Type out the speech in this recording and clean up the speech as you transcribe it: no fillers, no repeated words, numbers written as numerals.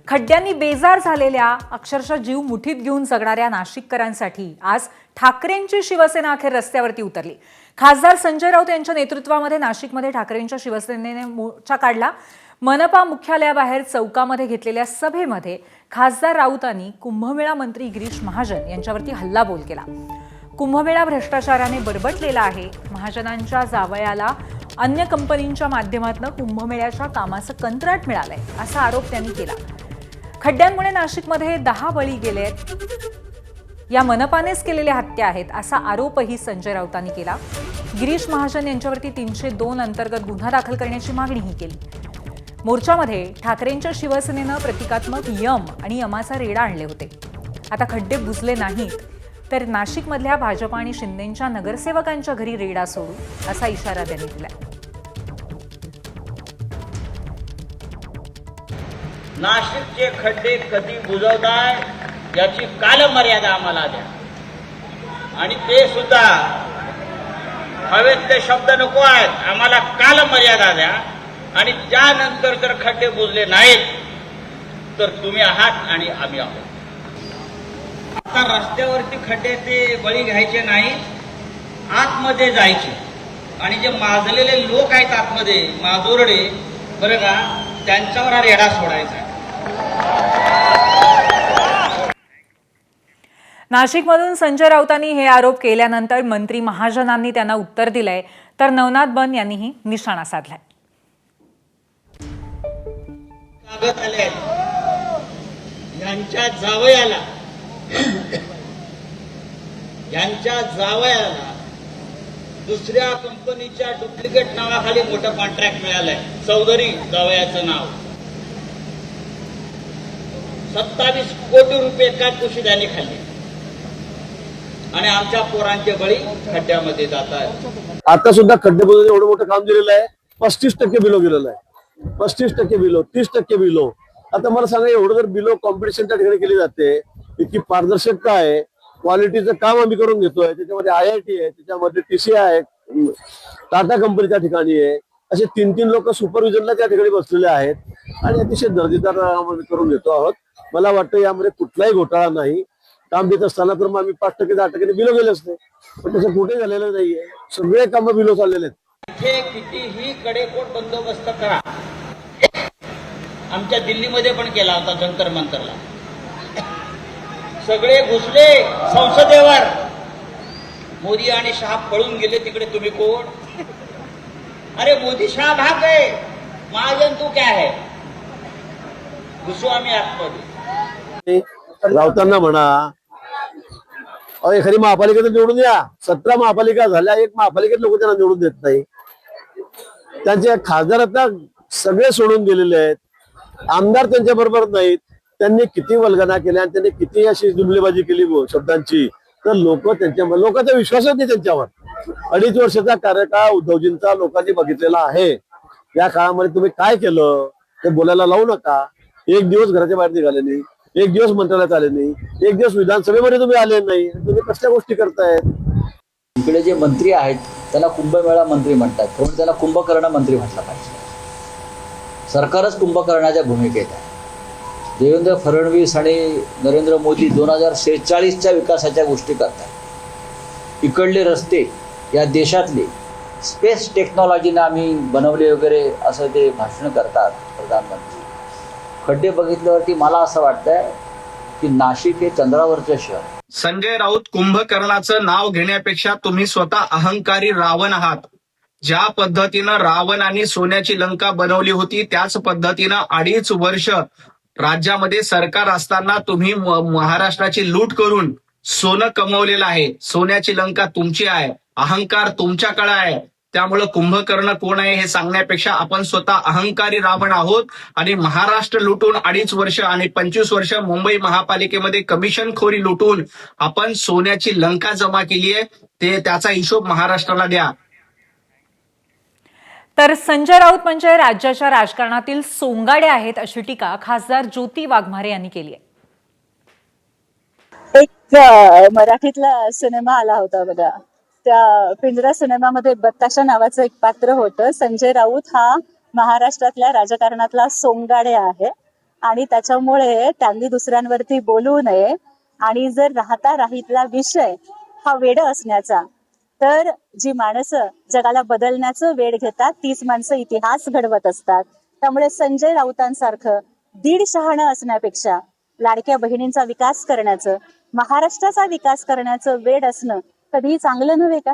खड्ड्यांनी बेजार झालेल्या, अक्षरशः जीव मुठीत घेऊन जगणाऱ्या नाशिककरांसाठी आज ठाकरेंची शिवसेना अखेर रस्त्यावरती उतरली. खासदार संजय राऊत यांच्या नेतृत्वामध्ये नाशिकमध्ये ठाकरेंच्या शिवसेनेने मोर्चा काढला. मनपा मुख्यालयाबाहेर चौकामध्ये घेतलेल्या सभेमध्ये खासदार राऊतांनी कुंभमेळा मंत्री गिरीश महाजन यांच्यावरती हल्लाबोल केला. कुंभमेळा भ्रष्टाचाराने बरबटलेला आहे. महाजनांच्या जावयाला अन्य कंपनींच्या माध्यमातून कुंभमेळ्याच्या कामाचं कंत्राट मिळालंय असा आरोप त्यांनी केला. खड्ड्यांमुळे नाशिकमध्ये 10 बळी गेलेत. या मनपानेच केलेल्या हत्या आहेत असा आरोपही संजय राऊतांनी केला. गिरीश महाजन यांच्यावरती 302 अंतर्गत गुन्हा दाखल करण्याची मागणीही केली. मोर्चामध्ये ठाकरेंच्या शिवसेनेनं प्रतिकात्मक यम आणि यमाचा रेडा आणले होते. आता खड्डे बुजले नाहीत तर नाशिकमधल्या भाजप आणि शिंदेंच्या नगरसेवकांच्या घरी रेडा सोडू असा इशारा त्यांनी दिला. नाशिकचे खड्डे कधी बुजवताय याची कालमर्यादा आम्हाला द्या, आणि ते सुद्धा हवेतले शब्द नको आहेत. आम्हाला कालमर्यादा द्या, आणि त्यानंतर जर खड्डे बुजले नाहीत तर तुम्ही आहात आणि आम्ही आहोत. आता रस्त्यावरती खड्डे ते बळी घ्यायचे नाहीत, आतमध्ये जायचे, आणि जे माजलेले लोक आहेत आतमध्ये माजोरडे, बरं का, त्यांच्यावर हा रेडा सोडायचा. नाशिकमधून संजय राऊतांनी हे आरोप केल्यानंतर मंत्री महाजनांनी त्यांना उत्तर दिलंय, तर नवनाथ बन यांनीही निशाणा साधलाय. कागद आले यांच्या जावयाला दुसऱ्या कंपनीच्या डुप्लिकेट नावाखाली मोठं कॉन्ट्रॅक्ट मिळालंय. चौधरी जावयाचं नाव. 27 कोटी रुपये एका दिवशी त्यांनी खाल्ले, आणि आमच्या पोरांचे बळी खड्ड्यामध्ये जात आहेत. आता सुद्धा खड्डे बुजवण्याचं एवढं मोठं काम दिलेलं आहे. 35% बिलो गेलेलं आहे. 35% बिलो, 30% बिलो. आता मला सांगा, एवढं जर बिलो कॉम्पिटिशन त्या ठिकाणी केली जाते, इतकी पारदर्शकता आहे, क्वालिटीचं काम आम्ही करून घेतोय. त्याच्यामध्ये IIT आहे, त्याच्यामध्ये TCI आहे, टाटा कंपनी त्या ठिकाणी आहे. असे 3-3 लोक सुपरविजनला त्या ठिकाणी बसलेले आहेत, आणि अतिशय दर्जेदार करून घेतो आहोत. मला वाटतं यामध्ये कुठलाही घोटाळा नाही. काम देत असताना तर मग आम्ही 5% 10% बिलो गेले असते, पण तसं कुठे झालेलं नाहीये. सगळे काम बिलो चाललेले आहेत. इथे कितीही कडेकोट बंदोबस्त करा. आमच्या दिल्लीमध्ये पण केला होता जंतर मंतरला. सगळे घुसले संसदेवर. मोदी आणि शहा पळून गेले तिकडे. तुम्ही कोण? अरे मोदी शहा भाग आहे, महाजन तू क्या है? घुसू आम्ही आतमध्ये. राऊतांना म्हणा, एखादी महापालिकेत निवडून या. 17 महापालिका झाल्या, एक महापालिकेत लोक त्यांना निवडून देत नाही. त्यांचे खासदार आता सगळे सोडून गेलेले आहेत. आमदार त्यांच्या बरोबर नाहीत. त्यांनी किती वल्गना केल्या आणि त्यांनी किती अशी जुमलेबाजी केली शब्दांची, तर लोकांचा विश्वासच नाही त्यांच्यावर. 2.5 वर्षाचा कार्यकाळ उद्धवजींचा लोकांनी बघितलेला आहे. या काळामध्ये तुम्ही काय केलं ते बोलायला लावू नका. एक दिवस घराच्या बाहेर निघाले नाही, एक दिवस मंत्रालयात आले नाही, एक दिवस विधानसभेमध्ये तुम्ही आले नाही. तुम्ही कसल्या गोष्टी करतायत? इकडे जे मंत्री आहेत त्याला कुंभमेळा मंत्री म्हणतात, म्हणून त्याला कुंभकर्ण मंत्री म्हटलं पाहिजे. सरकारच कुंभकर्णाच्या भूमिकेत आहे. देवेंद्र फडणवीस आणि नरेंद्र मोदी 2046च्या विकासाच्या गोष्टी करतात. इकडले रस्ते या देशातले स्पेस टेक्नॉलॉजीनं आम्ही बनवले वगैरे असं ते भाषण करतात प्रधानमंत्री. खड्डे बघितल्यावरती मला असं वाटतंय की नाशिक हे चंद्रावरचं शहर. संजय राऊत, कुंभकर्णाचं नाव घेण्यापेक्षा तुम्ही स्वतः अहंकारी रावण आहात. ज्या पद्धतीनं रावणाने सोन्याची लंका बनवली होती, त्याच पद्धतीनं 2.5 वर्ष राज्यामध्ये सरकार असताना तुम्ही महाराष्ट्राची लूट करून सोनं कमवलेलं आहे. सोन्याची लंका तुमची आहे, अहंकार तुमच्याकडे आहे. त्यामुळं कुंभकर्ण कोण आहे हे सांगण्यापेक्षा आपण स्वतः अहंकारी रावण आहोत. आणि महाराष्ट्र लुटून 2.5 वर्ष आणि 25 वर्ष मुंबई महापालिकेमध्ये कमिशनखोरी लुटून आपण सोन्याची लंका जमा केली आहे. त्याचा हिशोब महाराष्ट्राला द्या. तर संजय राऊत म्हणजे राज्याच्या राजकारणातील सोंगाडे आहेत अशी टीका खासदार ज्योती वाघमारे यांनी केली आहे. एक मराठीतला सिनेमा आला होता बघा, त्या पिंजरा सिनेमामध्ये बत्ताशा नावाचं एक पात्र होतं. संजय राऊत हा महाराष्ट्रातल्या राजकारणातला सोंगाडे आहे आणि त्याच्यामुळे त्यांनी दुसऱ्यांवरती बोलू नये. आणि जर राहता राहितला विषय हा वेड असण्याचा, तर जी माणसं जगाला बदलण्याचं वेड घेतात तीच माणसं इतिहास घडवत असतात. त्यामुळे संजय राऊतांसारखं दीड शहाणं असण्यापेक्षा लाडक्या बहिणींचा विकास करण्याचं, महाराष्ट्राचा विकास करण्याचं वेड असणं कधीही चांगलं नव्हे का?